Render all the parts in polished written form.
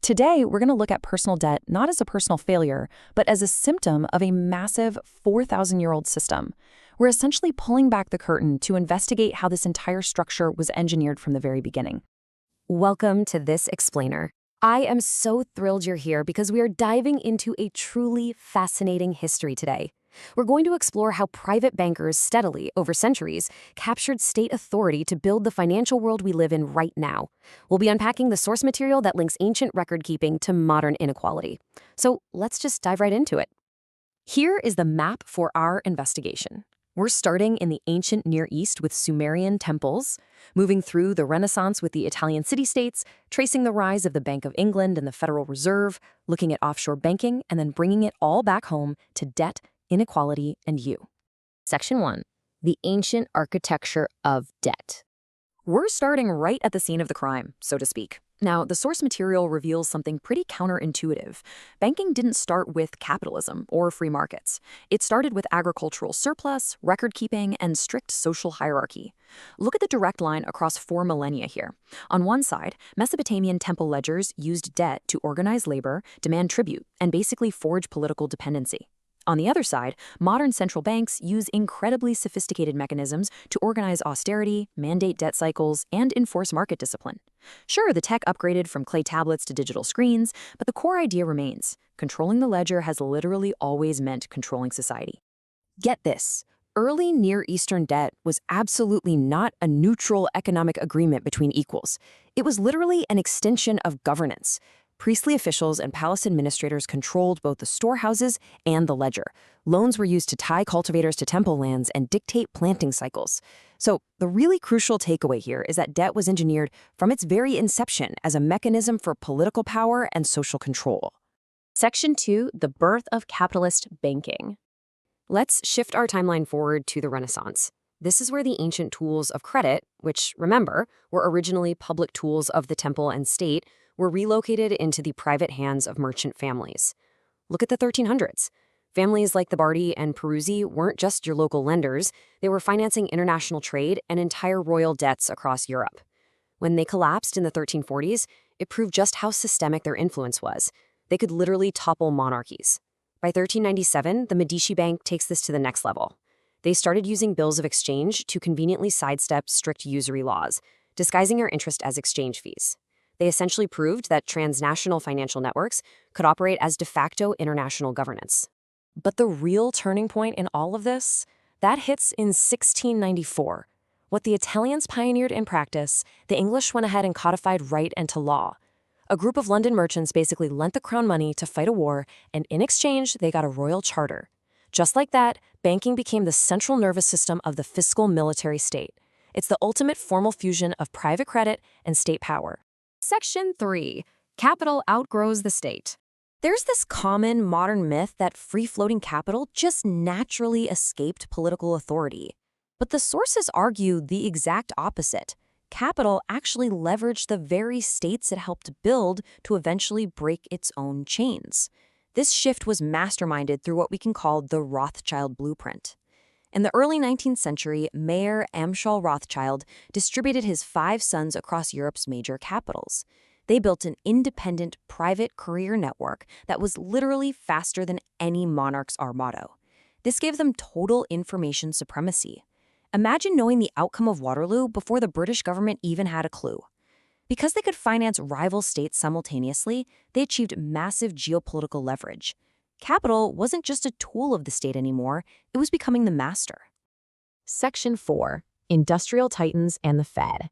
Today, we're going to look at personal debt not as a personal failure, but as a symptom of a massive 4,000-year-old system. We're essentially pulling back the curtain to investigate how this entire structure was engineered from the very beginning. Welcome to This Explainer. I am so thrilled you're here because we are diving into a truly fascinating history today. We're going to explore how private bankers steadily, over centuries, captured state authority to build the financial world we live in right now. We'll be unpacking the source material that links ancient record-keeping to modern inequality. So let's just dive right into it. Here is the map for our investigation. We're starting in the ancient Near East with Sumerian temples, moving through the Renaissance with the Italian city-states, tracing the rise of the Bank of England and the Federal Reserve, looking at offshore banking, and then bringing it all back home to debt, inequality, and you. Section 1. The ancient architecture of debt. We're starting right at the scene of the crime, so to speak. Now, the source material reveals something pretty counterintuitive. Banking didn't start with capitalism or free markets. It started with agricultural surplus, record-keeping, and strict social hierarchy. Look at the direct line across 4 millennia here. On one side, Mesopotamian temple ledgers used debt to organize labor, demand tribute, and basically forge political dependency. On the other side, modern central banks use incredibly sophisticated mechanisms to organize austerity, mandate debt cycles, and enforce market discipline. Sure, the tech upgraded from clay tablets to digital screens, but the core idea remains. Controlling the ledger has literally always meant controlling society. Get this. Early Near Eastern debt was absolutely not a neutral economic agreement between equals. It was literally an extension of governance. Priestly officials and palace administrators controlled both the storehouses and the ledger. Loans were used to tie cultivators to temple lands and dictate planting cycles. So the really crucial takeaway here is that debt was engineered from its very inception as a mechanism for political power and social control. Section 2, the birth of capitalist banking. Let's shift our timeline forward to the Renaissance. This is where the ancient tools of credit, which, remember, were originally public tools of the temple and state, were relocated into the private hands of merchant families. Look at the 1300s. Families like the Bardi and Peruzzi weren't just your local lenders, they were financing international trade and entire royal debts across Europe. When they collapsed in the 1340s, it proved just how systemic their influence was. They could literally topple monarchies. By 1397, the Medici Bank takes this to the next level. They started using bills of exchange to conveniently sidestep strict usury laws, disguising their interest as exchange fees. They essentially proved that transnational financial networks could operate as de facto international governance. But the real turning point in all of this, that hits in 1694. What the Italians pioneered in practice, the English went ahead and codified right into law. A group of London merchants basically lent the crown money to fight a war, and in exchange, they got a royal charter. Just like that, banking became the central nervous system of the fiscal military state. It's the ultimate formal fusion of private credit and state power. Section 3. Capital outgrows the state. There's this common modern myth that free-floating capital just naturally escaped political authority. But the sources argue the exact opposite. Capital actually leveraged the very states it helped build to eventually break its own chains. This shift was masterminded through what we can call the Rothschild blueprint. In the early 19th century, Mayer Amschel Rothschild distributed his 5 sons across Europe's major capitals. They built an independent, private courier network that was literally faster than any monarch's armado. This gave them total information supremacy. Imagine knowing the outcome of Waterloo before the British government even had a clue. Because they could finance rival states simultaneously, they achieved massive geopolitical leverage. Capital wasn't just a tool of the state anymore, it was becoming the master. Section 4. Industrial Titans and the Fed.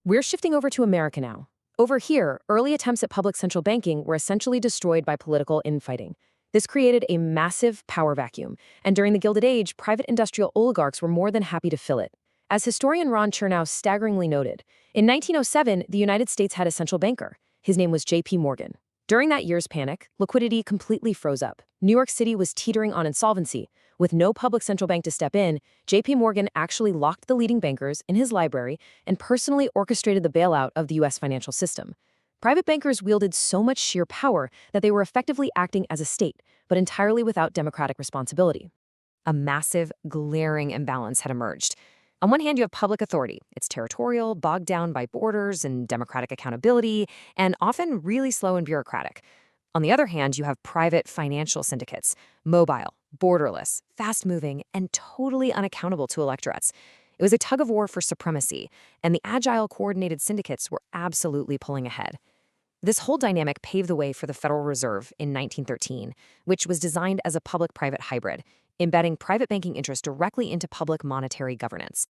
We're shifting over to America now. Over here, early attempts at public central banking were essentially destroyed by political infighting. This created a massive power vacuum, and during the Gilded Age, private industrial oligarchs were more than happy to fill it. As historian Ron Chernow staggeringly noted, in 1907, the United States had a central banker. His name was J.P. Morgan. During that year's panic, liquidity completely froze up. New York City was teetering on insolvency. With no public central bank to step in, J.P. Morgan actually locked the leading bankers in his library and personally orchestrated the bailout of the U.S. financial system. Private bankers wielded so much sheer power that they were effectively acting as a state, but entirely without democratic responsibility. A massive, glaring imbalance had emerged. On one hand, you have public authority. It's territorial, bogged down by borders and democratic accountability, and often really slow and bureaucratic. On the other hand, you have private financial syndicates, mobile, borderless, fast-moving, and totally unaccountable to electorates. It was a tug of war for supremacy, and the agile, coordinated syndicates were absolutely pulling ahead. This whole dynamic paved the way for the Federal Reserve in 1913, which was designed as a public-private hybrid, embedding private banking interests directly into public monetary governance.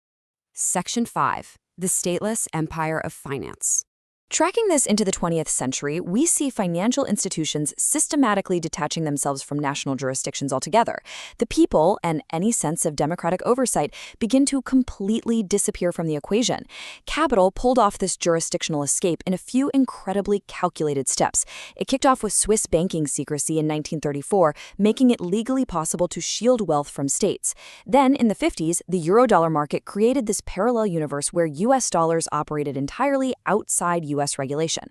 Section 5. The Stateless Empire of Finance. Tracking this into the 20th century, we see financial institutions systematically detaching themselves from national jurisdictions altogether. The people, and any sense of democratic oversight, begin to completely disappear from the equation. Capital pulled off this jurisdictional escape in a few incredibly calculated steps. It kicked off with Swiss banking secrecy in 1934, making it legally possible to shield wealth from states. Then, in the 50s, the eurodollar market created this parallel universe where U.S. dollars operated entirely outside U.S. regulation.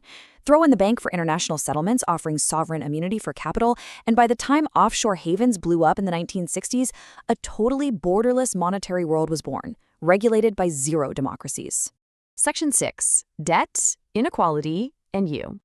Throw in the Bank for International Settlements offering sovereign immunity for capital, and by the time offshore havens blew up in the 1960s, a totally borderless monetary world was born, regulated by zero democracies. Section 6. Debt, Inequality, and You.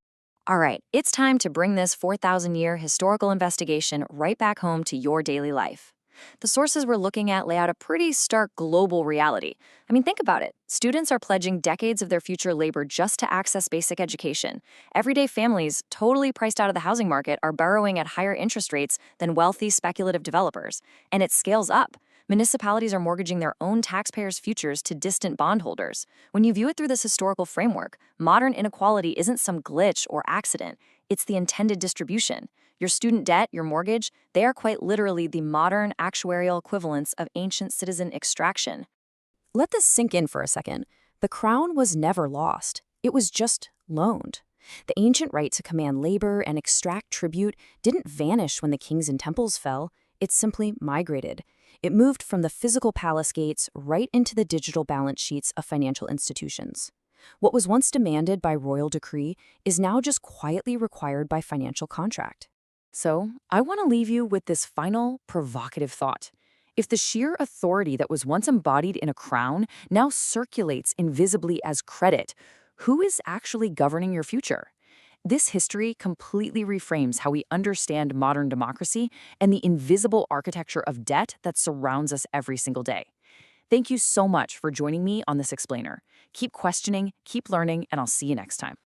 All right, it's time to bring this 4,000-year historical investigation right back home to your daily life. The sources we're looking at lay out a pretty stark global reality. I mean, think about it. Students are pledging decades of their future labor just to access basic education. Everyday families, totally priced out of the housing market, are borrowing at higher interest rates than wealthy speculative developers. And it scales up. Municipalities are mortgaging their own taxpayers' futures to distant bondholders. When you view it through this historical framework, modern inequality isn't some glitch or accident. It's the intended distribution. Your student debt, your mortgage, they are quite literally the modern actuarial equivalents of ancient citizen extraction. Let this sink in for a second. The crown was never lost. It was just loaned. The ancient right to command labor and extract tribute didn't vanish when the kings and temples fell. It simply migrated. It moved from the physical palace gates right into the digital balance sheets of financial institutions. What was once demanded by royal decree is now just quietly required by financial contract. So, I want to leave you with this final, provocative thought. If the sheer authority that was once embodied in a crown now circulates invisibly as credit, who is actually governing your future? This history completely reframes how we understand modern democracy and the invisible architecture of debt that surrounds us every single day. Thank you so much for joining me on this explainer. Keep questioning, keep learning, and I'll see you next time.